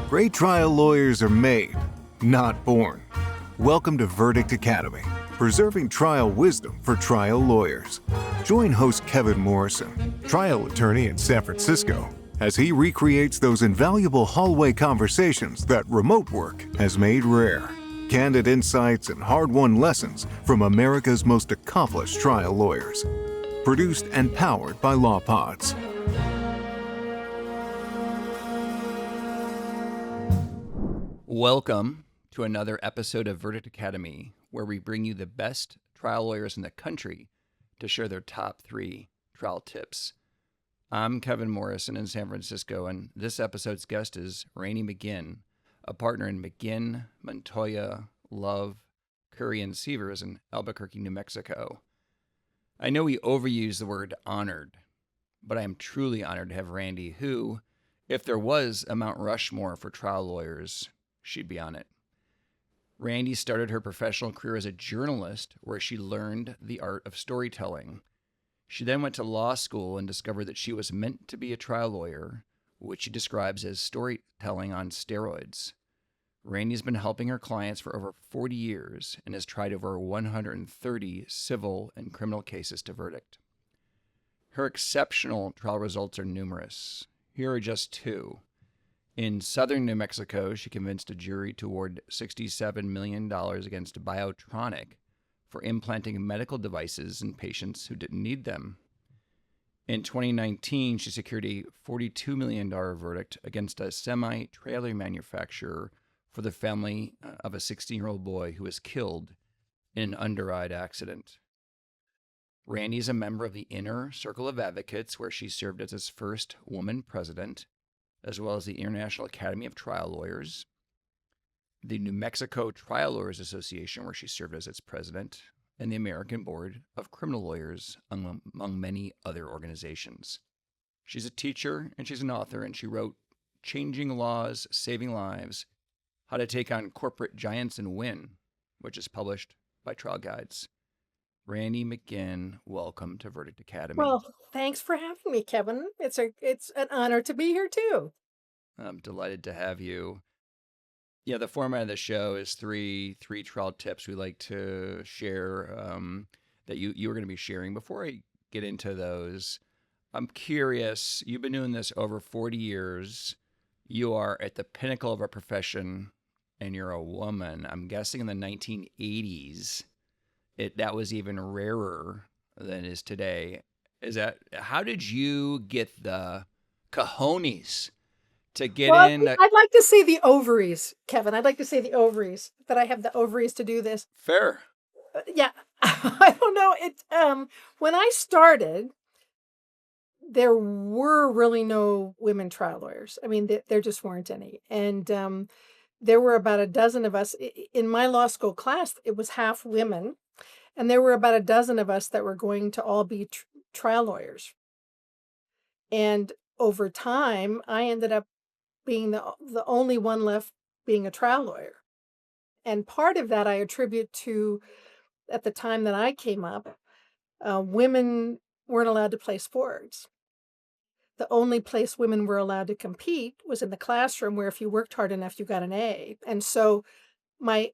Great trial lawyers are made, not born. Welcome to Verdict Academy, preserving trial wisdom for trial lawyers. Join host Kevin Morrison, trial attorney in San Francisco, as he recreates those invaluable hallway conversations that remote work has made rare. Candid insights and hard-won lessons from America's most accomplished trial lawyers. Produced and powered by LawPods. Welcome to another episode of Verdict Academy, where we bring you the best trial lawyers in the country to share their top 3 trial tips. I'm Kevin Morrison in San Francisco, and this episode's guest is Randi McGinn, a partner in McGinn, Montoya, Love, Curry, and Sievers in Albuquerque, New Mexico. I know we overuse the word honored, but I am truly honored to have Randi, who, if there was a Mount Rushmore for trial lawyers, she'd be on it. Randi started her professional career as a journalist, where she learned the art of storytelling. She then went to law school and discovered that she was meant to be a trial lawyer, which she describes as storytelling on steroids. Randi's been helping her clients for over 40 years and has tried over 130 civil and criminal cases to verdict. Her exceptional trial results are numerous. Here are just 2. In southern New Mexico, she convinced a jury to award $67 million against Biotronic for implanting medical devices in patients who didn't need them. In 2019, she secured a $42 million verdict against a semi-trailer manufacturer for the family of a 16-year-old boy who was killed in an underride accident. Randi is a member of the Inner Circle of Advocates, where she served as its first woman president, as well as the International Academy of Trial Lawyers, the New Mexico Trial Lawyers Association, where she served as its president, and the American Board of Criminal Lawyers, among many other organizations. She's a teacher and she's an author, and she wrote Changing Laws, Saving Lives, How to Take on Corporate Giants and Win, which is published by Trial Guides. Randi McGinn, welcome to Verdict Academy. Well, thanks for having me, Kevin. It's an honor to be here too. I'm delighted to have you. Yeah, the format of the show is three trial tips we like to share that you were going to be sharing. Before I get into those, I'm curious. You've been doing this over 40 years. You are at the pinnacle of our profession, and you're a woman. I'm guessing in the 1980s, that was even rarer than it is today. How did you get the cojones to get in? I'd like to see the ovaries, Kevin. I'd like to see the ovaries, that I have the ovaries to do this. Fair. Yeah. I don't know. When I started, there were really no women trial lawyers. I mean, there just weren't any. And there were about a dozen of us. In my law school class, it was half women. And there were about a dozen of us that were going to all be trial lawyers. And over time, I ended up being the only one left being a trial lawyer. And part of that I attribute to, at the time that I came up, women weren't allowed to play sports. The only place women were allowed to compete was in the classroom, where if you worked hard enough, you got an A. And so the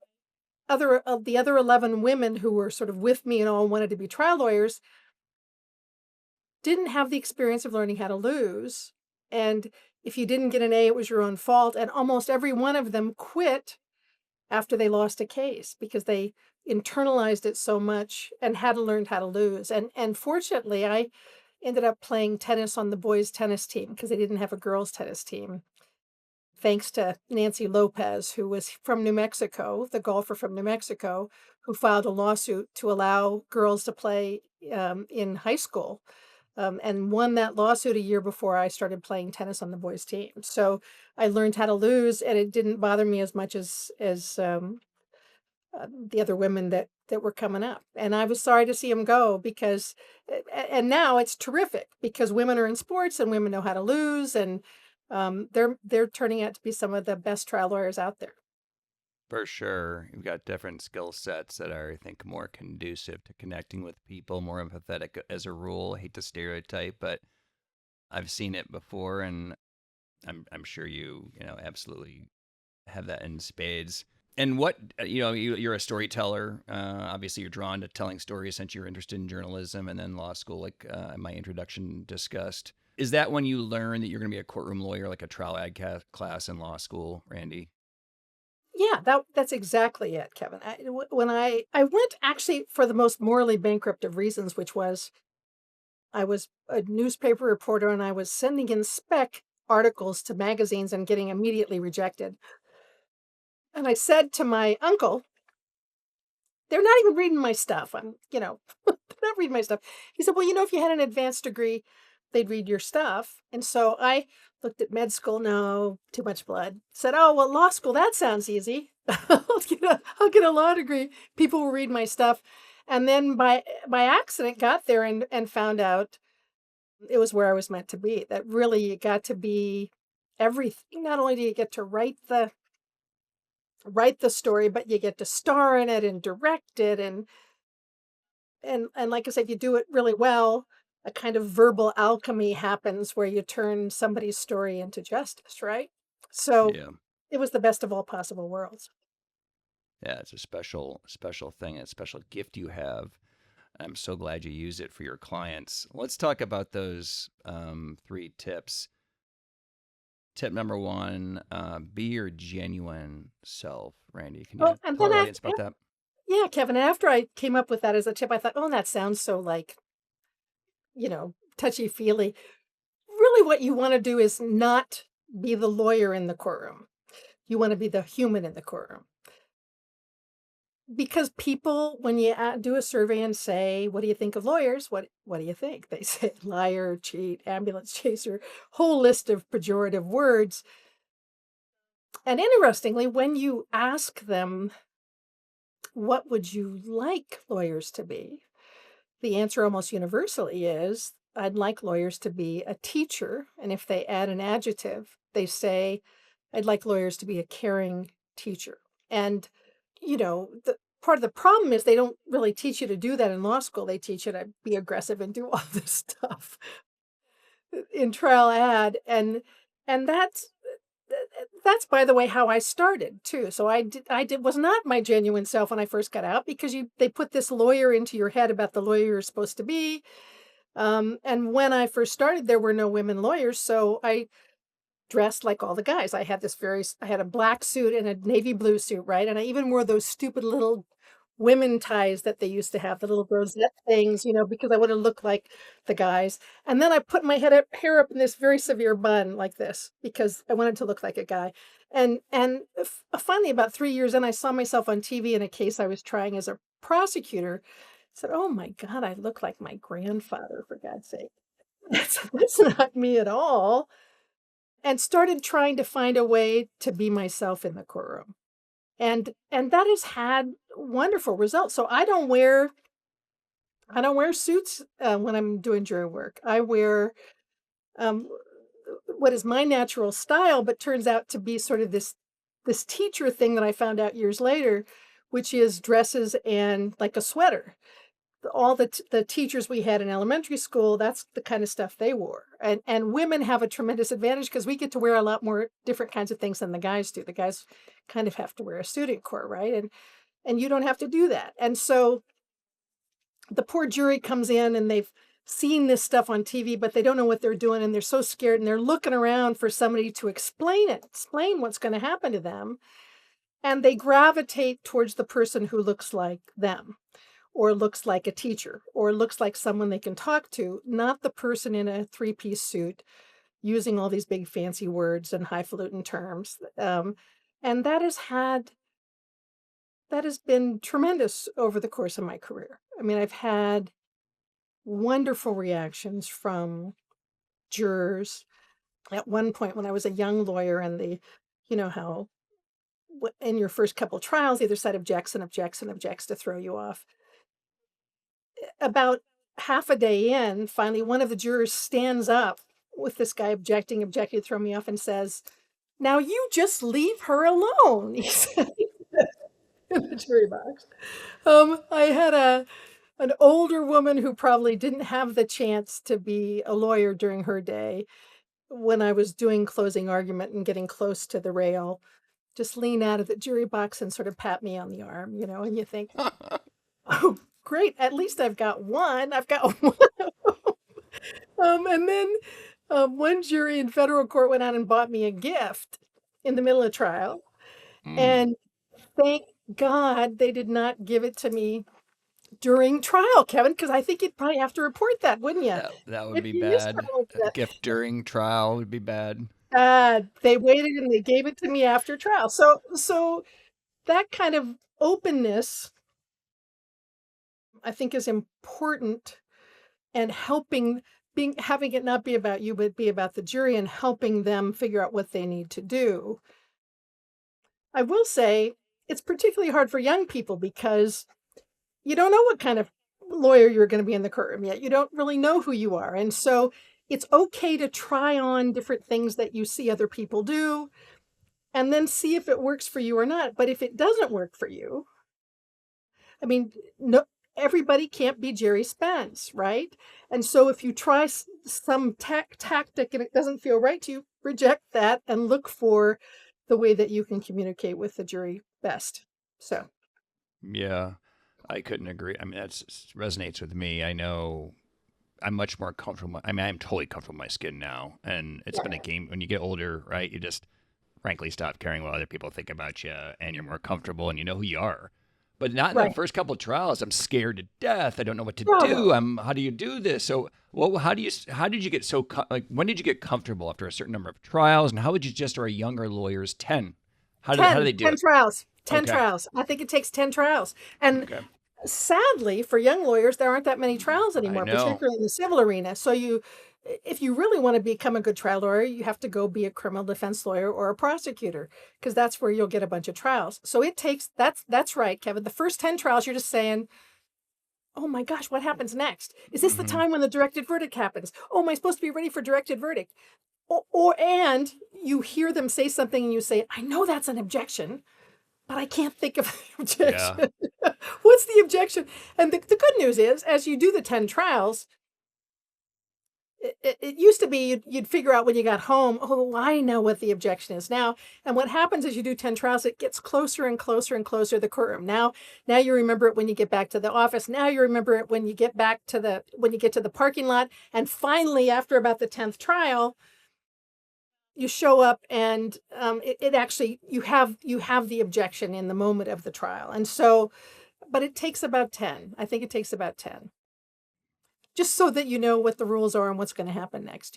other 11 women who were sort of with me and all wanted to be trial lawyers didn't have the experience of learning how to lose. And if you didn't get an A, it was your own fault. And almost every one of them quit after they lost a case because they internalized it so much and hadn't learned how to lose. And fortunately, I ended up playing tennis on the boys' tennis team because they didn't have a girls' tennis team. Thanks to Nancy Lopez, who was from New Mexico, the golfer from New Mexico, who filed a lawsuit to allow girls to play in high school, and won that lawsuit a year before I started playing tennis on the boys' team. So I learned how to lose, and it didn't bother me as much as the other women that were coming up. And I was sorry to see them go because, and now it's terrific because women are in sports and women know how to lose, and they're turning out to be some of the best trial lawyers out there. For sure. You've got different skill sets that are, I think, more conducive to connecting with people, more empathetic as a rule. I hate to stereotype, but I've seen it before. And I'm sure you absolutely have that in spades. And what you're a storyteller. Obviously, you're drawn to telling stories since you're interested in journalism and then law school, like my introduction discussed. Is that when you learn that you're going to be a courtroom lawyer, like a trial ad class in law school, Randy? Yeah, that's exactly it, Kevin. When I went actually for the most morally bankrupt of reasons, which was I was a newspaper reporter and I was sending in spec articles to magazines and getting immediately rejected. And I said to my uncle, they're not even reading my stuff. They're not reading my stuff. He said, well, if you had an advanced degree, they'd read your stuff. And so I looked at med school. No, too much blood. Said, oh, well, law school, that sounds easy. I'll get a law degree. People will read my stuff. And then by accident got there and found out it was where I was meant to be. That really you got to be everything. Not only do you get to write the story, but you get to star in it and direct it and like I said, you do it really well. A kind of verbal alchemy happens where you turn somebody's story into justice, right? So Yeah. it was the best of all possible worlds. Yeah, it's a special thing, a special gift you have. I'm so glad you use it for your clients. Let's talk about those 3 tips. Tip number 1, be your genuine self. Randy, can Well, you and tell then our after, audience about that? yeah, Kevin, after I came up with that as a tip, I thought, oh, that sounds so like, touchy feely. Really, what you want to do is not be the lawyer in the courtroom. You want to be the human in the courtroom. Because people, when you do a survey and say, "What do you think of lawyers?" What do you think? They say liar, cheat, ambulance chaser, whole list of pejorative words. And interestingly, when you ask them, "What would you like lawyers to be?" the answer almost universally is, "I'd like lawyers to be a teacher." And if they add an adjective, they say, "I'd like lawyers to be a caring teacher." And the part of the problem is they don't really teach you to do that in law school. They teach you to be aggressive and do all this stuff in trial ad, and that's by the way how I started too. So I did was not my genuine self when I first got out because they put this lawyer into your head about the lawyer you're supposed to be. And when I first started, there were no women lawyers, so I dressed like all the guys. I had a black suit and a navy blue suit, right? And I even wore those stupid little women ties that they used to have, the little rosette things, because I wanted to look like the guys. And then I put my hair up in this very severe bun like this because I wanted to look like a guy. And finally, about 3 years in, I saw myself on TV in a case I was trying as a prosecutor. I said, "Oh my God, I look like my grandfather, for God's sake." That's not me at all, and started trying to find a way to be myself in the courtroom. And that has had wonderful results. So I don't wear suits when I'm doing jury work. I wear um, what is my natural style, but turns out to be sort of this teacher thing that I found out years later, which is dresses and like a sweater. All the teachers we had in elementary school, that's the kind of stuff they wore. And women have a tremendous advantage because we get to wear a lot more different kinds of things than the guys do. The guys kind of have to wear a student core, right? And you don't have to do that. And so the poor jury comes in and they've seen this stuff on TV, but they don't know what they're doing and they're so scared and they're looking around for somebody to explain what's going to happen to them. And they gravitate towards the person who looks like them or looks like a teacher, or looks like someone they can talk to, not the person in a three-piece suit using all these big fancy words and highfalutin terms. And that has been tremendous over the course of my career. I mean, I've had wonderful reactions from jurors. At one point, when I was a young lawyer, and how in your first couple trials, either side objects and objects and objects to throw you off. About half a day in, finally, one of the jurors stands up with this guy objecting to throw me off and says, "Now you just leave her alone," he said in the jury box. I had an older woman who probably didn't have the chance to be a lawyer during her day, when I was doing closing argument and getting close to the rail, just lean out of the jury box and sort of pat me on the arm, and you think, oh, great, at least I've got one. I've got one. And then one jury in federal court went out and bought me a gift in the middle of trial. And thank God they did not give it to me during trial, Kevin, because I think you'd probably have to report that, wouldn't you? That would If be you used bad. something like A that. gift during trial would be bad. They waited and they gave it to me after trial. So that kind of openness, I think, is important, and having it not be about you, but be about the jury and helping them figure out what they need to do. I will say it's particularly hard for young people because you don't know what kind of lawyer you're going to be in the courtroom yet. You don't really know who you are. And so it's okay to try on different things that you see other people do and then see if it works for you or not. But if it doesn't work for you, I mean, no, everybody can't be Jerry Spence, right? And so if you try some tactic and it doesn't feel right to you, reject that and look for the way that you can communicate with the jury best. So, Yeah, I couldn't agree. I mean, that resonates with me. I know I'm much more comfortable. I mean, I'm totally comfortable in my skin now. And it's been a game. When you get older, right, you just frankly stop caring what other people think about you and you're more comfortable and you know who you are. But not in the right. first couple of trials. I'm scared to death. I don't know what to Bravo. do. How do you do this? So, how did you get so, when did you get comfortable after a certain number of trials? And how would you suggest our younger lawyers 10? How do they do 10 it? trials. 10 Okay. trials. I think it takes 10 trials. And Okay. sadly, for young lawyers, there aren't that many trials anymore, know. particularly in the civil arena. So if you really want to become a good trial lawyer, you have to go be a criminal defense lawyer or a prosecutor, because that's where you'll get a bunch of trials. So it takes, that's right, Kevin. The first 10 trials, you're just saying, oh my gosh, what happens next? Is this the time when the directed verdict happens? Oh, am I supposed to be ready for directed verdict? And you hear them say something and you say, I know that's an objection, but I can't think of the objection. Yeah. What's the objection? And the good news is, as you do the 10 trials, it used to be you'd figure out when you got home, oh, I know what the objection is now. And what happens is you do 10 trials, it gets closer and closer and closer to the courtroom. Now you remember it when you get back to the office. Now you remember it when you get when you get to the parking lot. And finally, after about the 10th trial, you show up and it actually, you have the objection in the moment of the trial. And so, but it takes about 10. I think it takes about 10. Just so that you know what the rules are and what's going to happen next,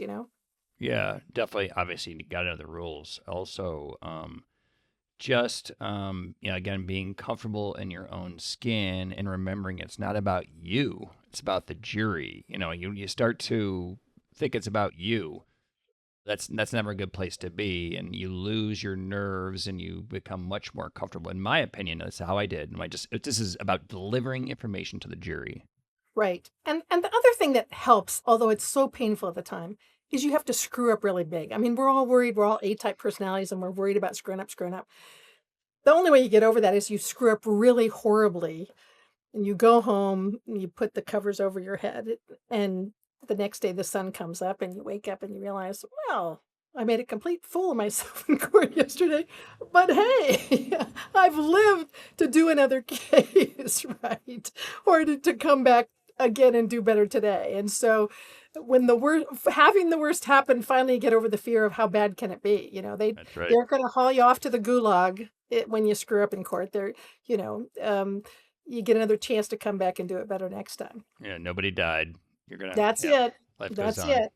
Yeah, definitely. Obviously, you got to know the rules. Also, again, being comfortable in your own skin and remembering it's not about you. It's about the jury. You start to think it's about you. That's never a good place to be, and you lose your nerves and you become much more comfortable. In my opinion, that's how I did. This is about delivering information to the jury. Right. And the other thing that helps, although it's so painful at the time, is you have to screw up really big. I mean, we're all worried. We're all A-type personalities, and we're worried about screwing up. The only way you get over that is you screw up really horribly, and you go home and you put the covers over your head, and the next day the sun comes up and you wake up and you realize, well, I made a complete fool of myself in court yesterday, but hey, I've lived to do another case, right? Or to come back again and do better today. And so when having the worst happen, finally get over the fear of how bad can it be? That's right. They're going to haul you off to the gulag when you screw up in court. You get another chance to come back and do it better next time. Yeah, nobody died. That's it. Life That's goes on. it.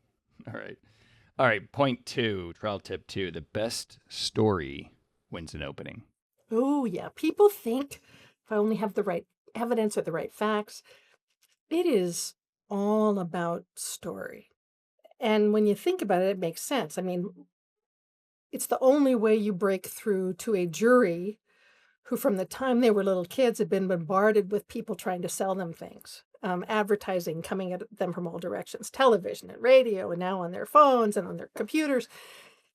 All right. Point 2, trial tip 2, the best story wins an opening. Oh, yeah. People think if I only have the right evidence or the right facts, it is all about story. And when you think about it, it makes sense. I mean, it's the only way you break through to a jury who, from the time they were little kids, had been bombarded with people trying to sell them things. Advertising coming at them from all directions, television and radio, and now on their phones and on their computers.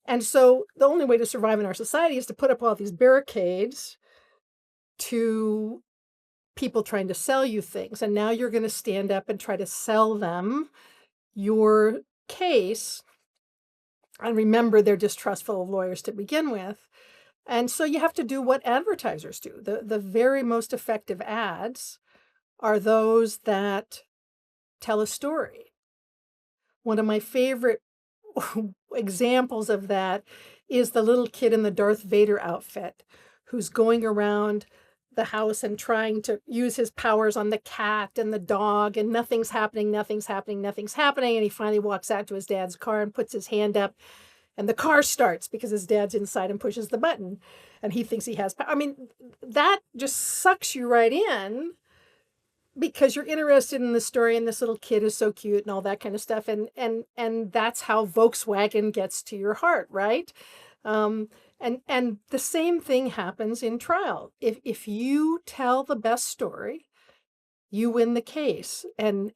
And so the only way to survive in our society is to put up all these barricades to people trying to sell you things. And now you're going to stand up and try to sell them your case And remember, they're distrustful of lawyers to begin with. And so you have to do what advertisers do. The very most effective ads are those that tell a story. One of my favorite examples of that is the little kid in the Darth Vader outfit who's going around the house and trying to use his powers on the cat and the dog, and nothing's happening. And he finally walks out to his dad's car and puts his hand up, and the car starts because his dad's inside and pushes the button, and he thinks he has power. I mean, that just sucks you right in because you're interested in the story, and this little kid is so cute and all that kind of stuff. And that's how Volkswagen gets to your heart, right? And the same thing happens in trial. If you tell the best story, you win the case. And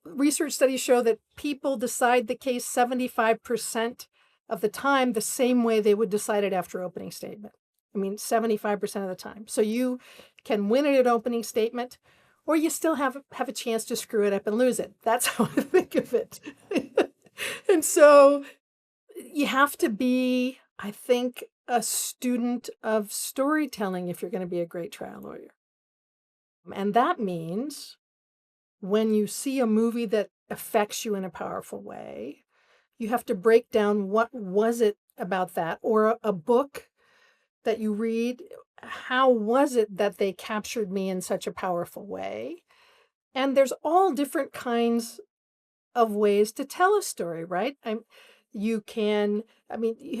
research studies show that people decide the case 75% of the time the same way they would decide it after opening statement. I mean, 75% of the time. So you can win it at opening statement, or you still have a chance to screw it up and lose it. That's how I think of it. And so you have to be, I think, a student of storytelling if you're going to be a great trial lawyer. And that means when you see a movie that affects you in a powerful way, you have to break down what was it about that, or a book that you read, how was it that they captured me in such a powerful way? And there's all different kinds of ways to tell a story, right? You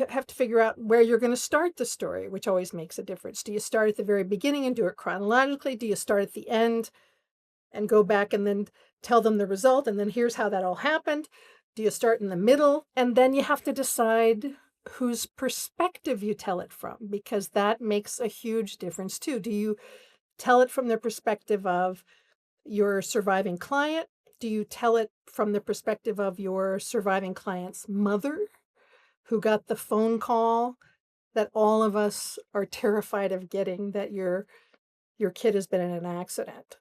have to figure out where you're going to start the story, which always makes a difference. Do you start at the very beginning and do it chronologically? Do you start at the end and go back and then tell them the result, and then here's how that all happened? Do you start in the middle? And then you have to decide whose perspective you tell it from, because that makes a huge difference too. Do you tell it from the perspective of your surviving client? Do you tell it from the perspective of your surviving client's mother, who got the phone call that all of us are terrified of getting, that your kid has been in an accident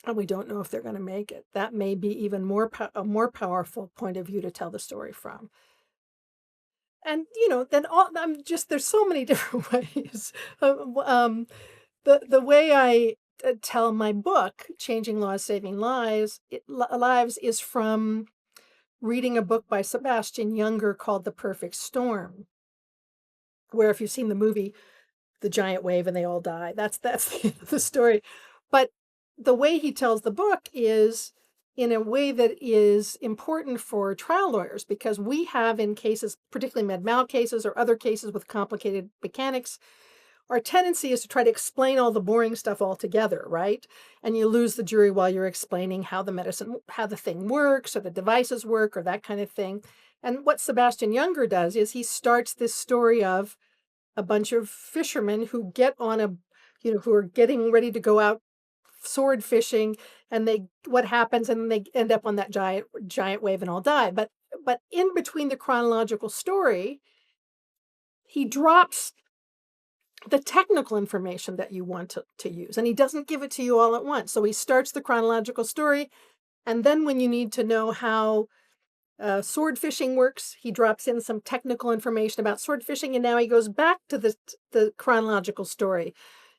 and we don't know if they're going to make it? That may be even a more powerful point of view to tell the story from. And then there's so many different ways. The way I tell my book, Changing Laws, Saving Lives, is from reading a book by Sebastian Junger called The Perfect Storm, where, if you've seen the movie, the giant wave and they all die. That's the end of the story. But the way he tells the book is in a way that is important for trial lawyers, because we have, in cases, particularly med mal cases or other cases with complicated mechanics, our tendency is to try to explain all the boring stuff altogether, right? And you lose the jury while you're explaining how the thing works, or the devices work, or that kind of thing. And what Sebastian Junger does is he starts this story of a bunch of fishermen who get on who are getting ready to go out sword fishing, and what happens, and they end up on that giant wave and all die. But in between the chronological story, he drops the technical information that you want to use, and he doesn't give it to you all at once. So he starts the chronological story, and then when you need to know how sword fishing works, he drops in some technical information about sword fishing, and now he goes back to the chronological story.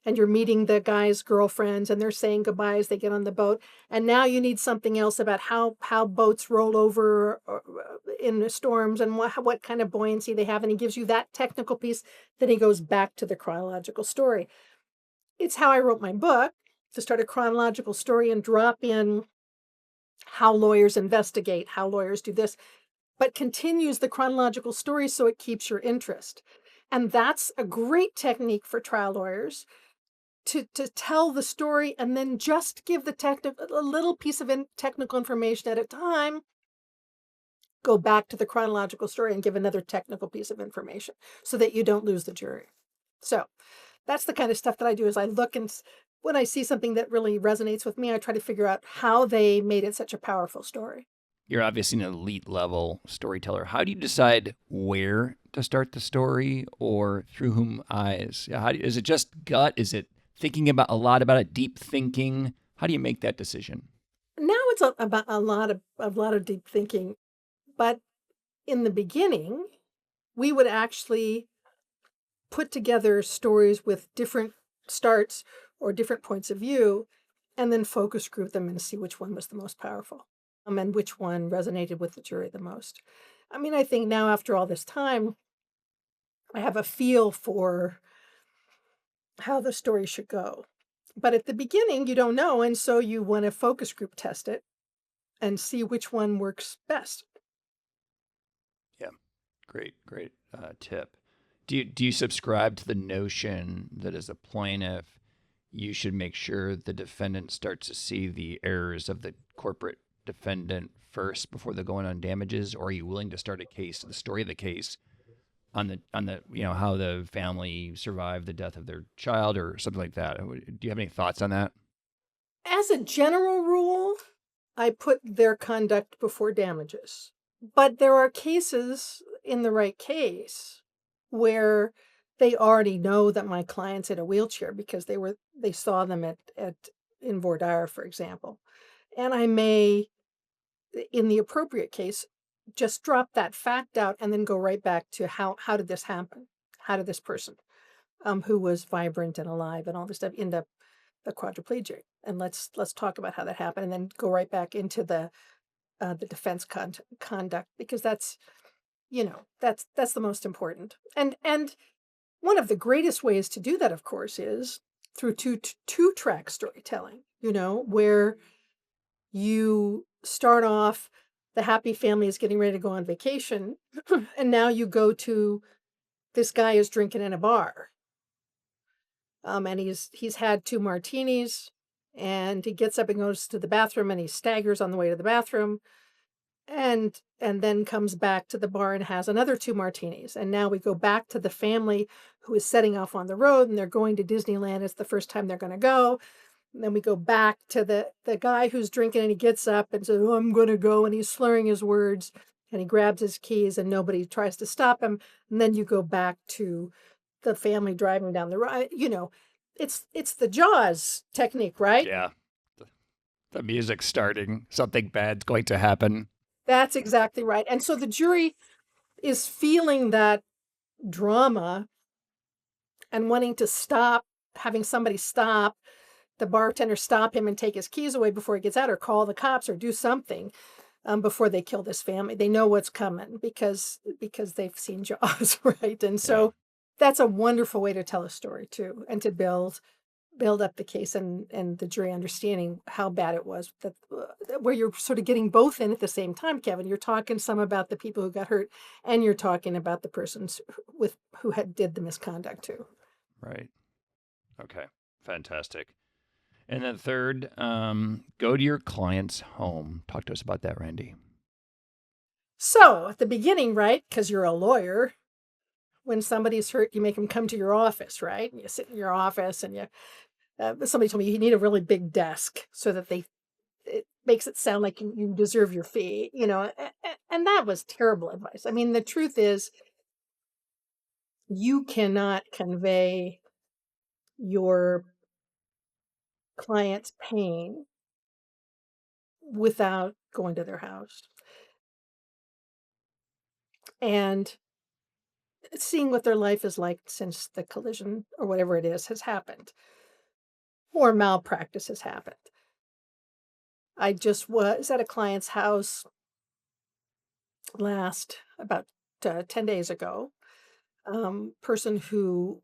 And you're meeting the guy's girlfriends, and they're saying goodbye as they get on the boat. And now you need something else about how boats roll over in the storms, and what kind of buoyancy they have. And he gives you that technical piece. Then he goes back to the chronological story. It's how I wrote my book, to start a chronological story and drop in how lawyers investigate, how lawyers do this, but continues the chronological story so it keeps your interest. And that's a great technique for trial lawyers, to tell the story and then just give a little piece of technical information at a time, go back to the chronological story and give another technical piece of information so that you don't lose the jury. So that's the kind of stuff that I do. Is I look, and when I see something that really resonates with me, I try to figure out how they made it such a powerful story. You're obviously an elite level storyteller. How do you decide where to start the story, or through whom eyes? Is it just gut? Is it thinking about it, deep thinking? How do you make that decision? Now it's about a lot of deep thinking, but in the beginning, we would actually put together stories with different starts or different points of view, and then focus group them and see which one was the most powerful, and which one resonated with the jury the most. I mean, I think now after all this time, I have a feel for how the story should go. But at the beginning, you don't know, and so you want to focus group test it and see which one works best. Yeah, great tip. Do you subscribe to the notion that as a plaintiff, you should make sure the defendant starts to see the errors of the corporate defendant first before they're going on damages, or are you willing to start a case, the story of the case, on the how the family survived the death of their child or something like that? Do you have any thoughts on that? As a general rule, I put their conduct before damages. But there are cases in the right case where they already know that my client's in a wheelchair because they saw them at in Vordaer, for example. And I may, in the appropriate case, just drop that fact out and then go right back to how did this happen? How did this person, who was vibrant and alive and all this stuff, end up a quadriplegic? And let's talk about how that happened, and then go right back into the defense conduct, because that's that's the most important. And one of the greatest ways to do that, of course, is through two-track storytelling. Where you start off, the happy family is getting ready to go on vacation, and now you go to, this guy is drinking in a bar, and he's had 2 martinis, and he gets up and goes to the bathroom, and he staggers on the way to the bathroom, and then comes back to the bar and has another 2 martinis. And now we go back to the family who is setting off on the road, and they're going to Disneyland. It's the first time they're going to go. And then we go back to the guy who's drinking, and he gets up and says, "Oh, I'm going to go," and he's slurring his words, and he grabs his keys, and nobody tries to stop him. And then you go back to the family driving down the road. It's the Jaws technique, right? Yeah, the music's starting, something bad's going to happen. That's exactly right. And so the jury is feeling that drama and wanting to stop, having somebody stop, the bartender stop him and take his keys away before he gets out, or call the cops, or do something before they kill this family. They know what's coming because they've seen Jaws, right? And so that's a wonderful way to tell a story too, and to build up the case, and the jury understanding how bad it was, that where you're sort of getting both in at the same time, Kevin. You're talking some about the people who got hurt, and you're talking about the persons who did the misconduct too. Right. Okay. Fantastic. And then third, go to your client's home. Talk to us about that, Randy. So at the beginning, right, because you're a lawyer, when somebody's hurt, you make them come to your office, right? And you sit in your office, and somebody told me you need a really big desk so that it makes it sound like you deserve your fee, and that was terrible advice. I mean, the truth is, you cannot convey your client's pain without going to their house and seeing what their life is like since the collision or whatever it is has happened, or malpractice has happened. I just was at a client's house about 10 days ago. Person who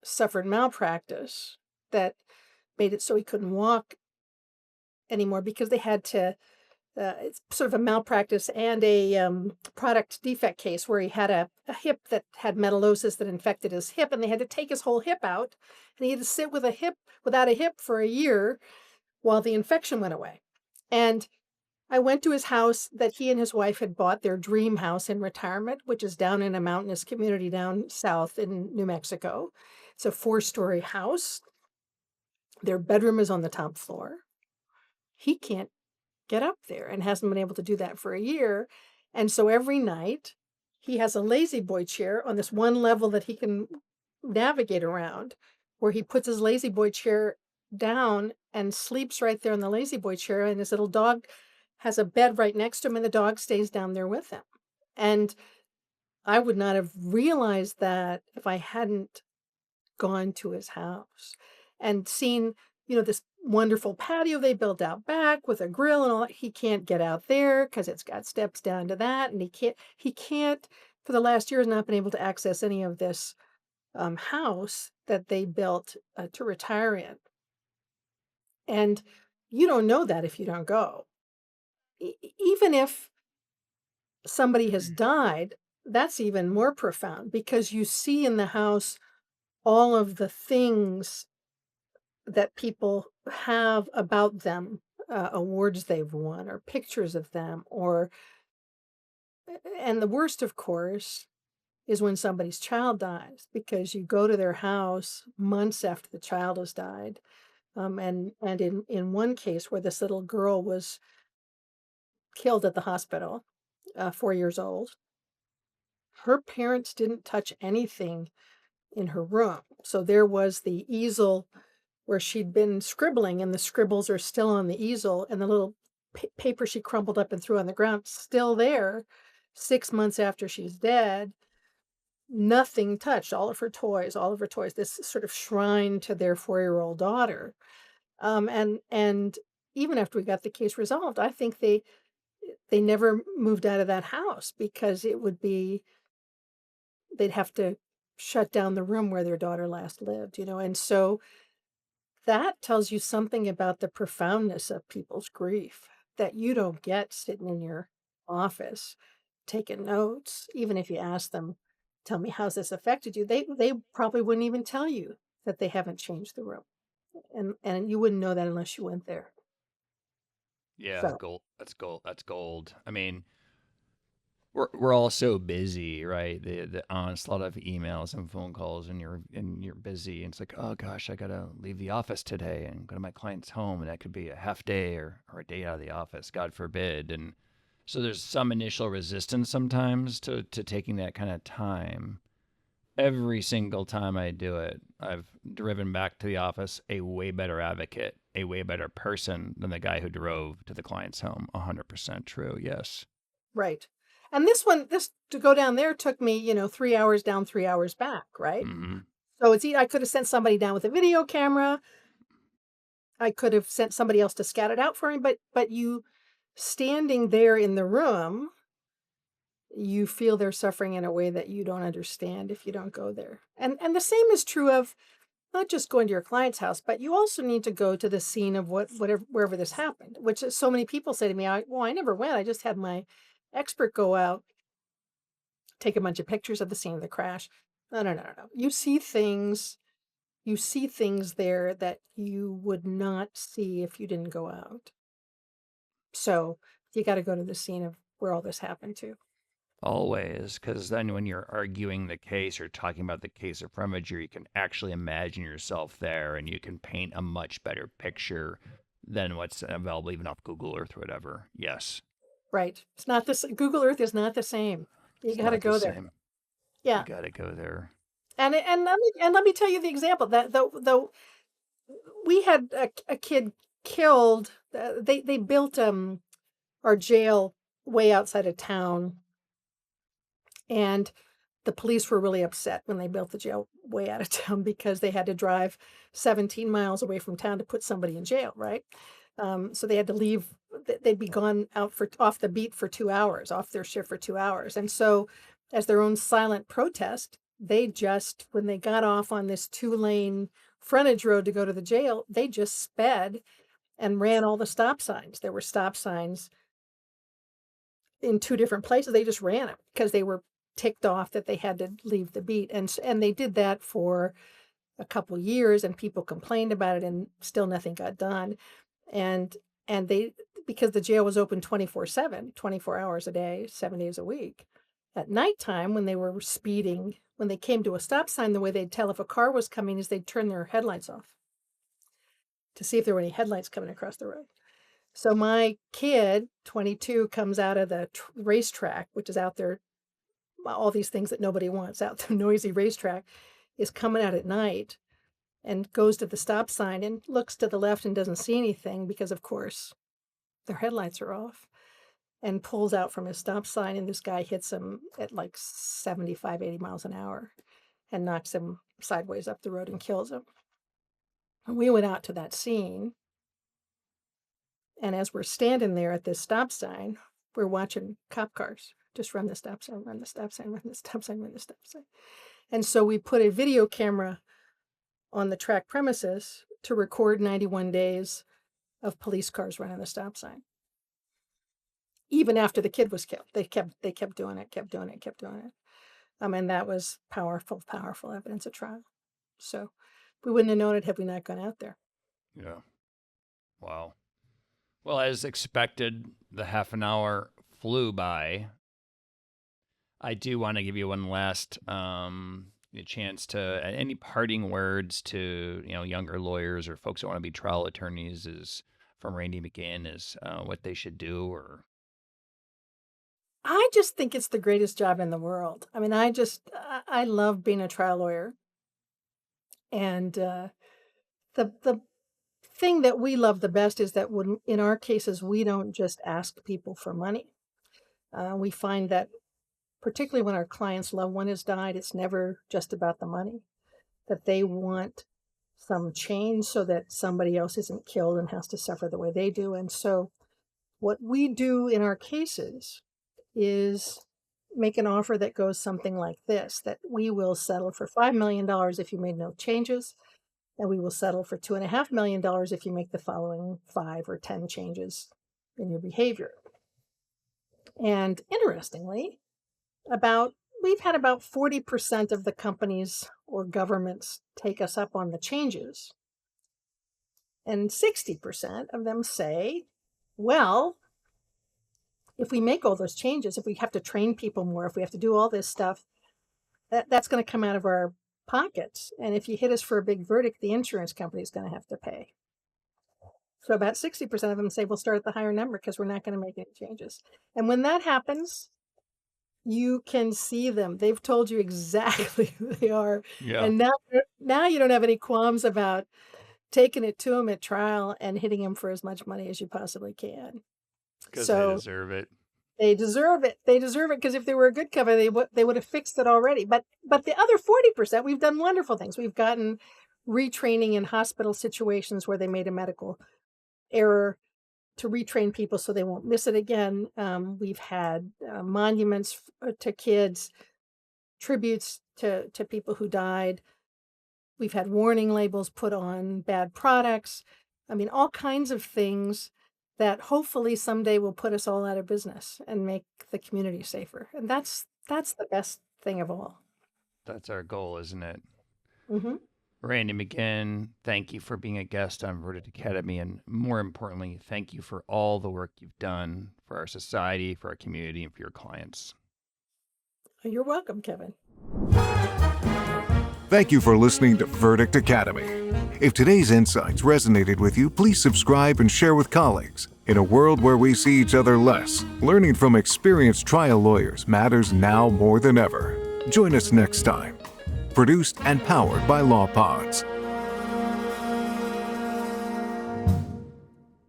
suffered malpractice that made it so he couldn't walk anymore, because they had to, it's sort of a malpractice and a product defect case where he had a hip that had metallosis that infected his hip, and they had to take his whole hip out, and he had to sit without a hip for a year while the infection went away. And I went to his house that he and his wife had bought, their dream house in retirement, which is down in a mountainous community down south in New Mexico. It's a 4-story house. Their bedroom is on the top floor. He can't get up there and hasn't been able to do that for a year. And so every night he has a lazy boy chair on this one level that he can navigate around, where he puts his lazy boy chair down and sleeps right there in the lazy boy chair, and his little dog has a bed right next to him, and the dog stays down there with him. And I would not have realized that if I hadn't gone to his house and seen, this wonderful patio they built out back with a grill and all that. He can't get out there because it's got steps down to that, and he can't for the last year has not been able to access any of this house that they built to retire in. And you don't know that if you don't go. Even if somebody has died, that's even more profound because you see in the house all of the things that people have about them, awards they've won, or pictures of them, and the worst, of course, is when somebody's child dies because you go to their house months after the child has died. And in one case where this little girl was killed at the hospital, 4 years old, her parents didn't touch anything in her room. So there was the easel where she'd been scribbling, and the scribbles are still on the easel, and the little paper she crumpled up and threw on the ground still there 6 months after she's dead. Nothing touched. All of her toys, this sort of shrine to their 4-year-old daughter. And even after we got the case resolved, I think they never moved out of that house because they'd have to shut down the room where their daughter last lived, and so that tells you something about the profoundness of people's grief that you don't get sitting in your office taking notes. Even if you ask them, tell me, how's this affected you? They probably wouldn't even tell you that they haven't changed the room. And you wouldn't know that unless you went there. Yeah, So, gold. That's gold. That's gold. I mean, we're all so busy, right? The onslaught of emails and phone calls, and you're busy, and it's like, oh gosh, I gotta leave the office today and go to my client's home, and that could be a half day or a day out of the office, God forbid. And so there's some initial resistance sometimes to taking that kind of time. Every single time I do it, I've driven back to the office a way better advocate, a way better person than the guy who drove to the client's home. 100% true. Yes. right. And this to go down there took me, 3 hours down, 3 hours back, right? Hmm. So I could have sent somebody down with a video camera. I could have sent somebody else to scout it out for me, but you standing there in the room, you feel their suffering in a way that you don't understand if you don't go there. And the same is true of not just going to your client's house, but you also need to go to the scene of whatever wherever this happened, which is so many people say to me, I never went. I just had my expert go out, take a bunch of pictures of the scene of the crash. No, no, no, no, no. You see things there that you would not see if you didn't go out. So you got to go to the scene of where all this happened too. Always, because then when you're arguing the case or talking about the case of Preminger, you can actually imagine yourself there, and you can paint a much better picture than what's available even off Google Earth or whatever. Yes, Right. It's not this Google Earth is not the same. You it's got to not the go there. same. You Yeah. got to go there. And let me tell you the example that though we had a kid killed. They built our jail way outside of town, and the police were really upset when they built the jail way out of town because they had to drive 17 miles away from town to put somebody in jail, right? So they had to leave. They'd be gone out for off the beat for 2 hours, off their shift for 2 hours, and so as their own silent protest, they just when they got off on this 2-lane frontage road to go to the jail, they just sped and ran all the stop signs. There were stop signs in two different places. They just ran it because they were ticked off that they had to leave the beat, and they did that for a couple years, and people complained about it, and still nothing got done. And they because the jail was open 24/7, 24 hours a day, 7 days a week. At nighttime, when they were speeding, when they came to a stop sign, the way they'd tell if a car was coming is they'd turn their headlights off to see if there were any headlights coming across the road. So my kid, 22, comes out of the racetrack, which is out there, all these things that nobody wants, out the noisy racetrack, is coming out at night and goes to the stop sign and looks to the left and doesn't see anything because, of course, their headlights are off. and pulls out from his stop sign, and this guy hits him at like 75, 80 miles an hour and knocks him sideways up the road and kills him. And we went out to that scene, and as we're standing there at this stop sign, we're watching cop cars just run the stop sign, run the stop sign, run the stop sign, run the stop sign. And so we put a video camera on the track premises to record 91 days of police cars running the stop sign. Even after the kid was killed, they kept doing it, kept doing it. And that was powerful evidence at trial. So we wouldn't have known it had we not gone out there. Yeah. Wow. Well, as expected, the half an hour flew by. I do want to give you one last chance to any parting words to younger lawyers or folks that want to be trial attorneys is from Randi McGinn is what they should do. Or I just think it's the greatest job in the world. I mean, I love being a trial lawyer, and the thing that we love the best is that when in our cases we don't just ask people for money. We find that particularly when our client's loved one has died, it's never just about the money, that they want some change so that somebody else isn't killed and has to suffer the way they do. And so what we do in our cases is make an offer that goes something like this, that we will settle for $5 million if you made no changes, and we will settle for $2.5 million if you make the following 5 or 10 changes in your behavior. And interestingly, we've had about 40% of the companies or governments take us up on the changes. And 60% of them say, well, if we make all those changes, if we have to train people more, if we have to do all this stuff, that's going to come out of our pockets. And if you hit us for a big verdict, the insurance company is going to have to pay. So about 60% of them say, we'll start at the higher number because we're not going to make any changes. And when that happens, you can see them. They've told you exactly who they are. Yeah. And now you don't have any qualms about taking it to them at trial and hitting them for as much money as you possibly can. Because So they deserve it. they deserve it. They deserve it because if they were a good company, they would have fixed it already. But the other 40%, we've done wonderful things. We've gotten retraining in hospital situations where they made a medical error to retrain people so they won't miss it again. We've had monuments to kids, tributes to people who died. We've had warning labels put on bad products. I mean, all kinds of things that hopefully someday will put us all out of business and make the community safer. And that's the best thing of all. That's our goal, isn't it? Mm-hmm. Randi McGinn, thank you for being a guest on Verdict Academy. And more importantly, thank you for all the work you've done for our society, for our community, and for your clients. You're welcome, Kevin. Thank you for listening to Verdict Academy. If today's insights resonated with you, please subscribe and share with colleagues. In a world where we see each other less, learning from experienced trial lawyers matters now more than ever. Join us next time. Produced and powered by LawPods.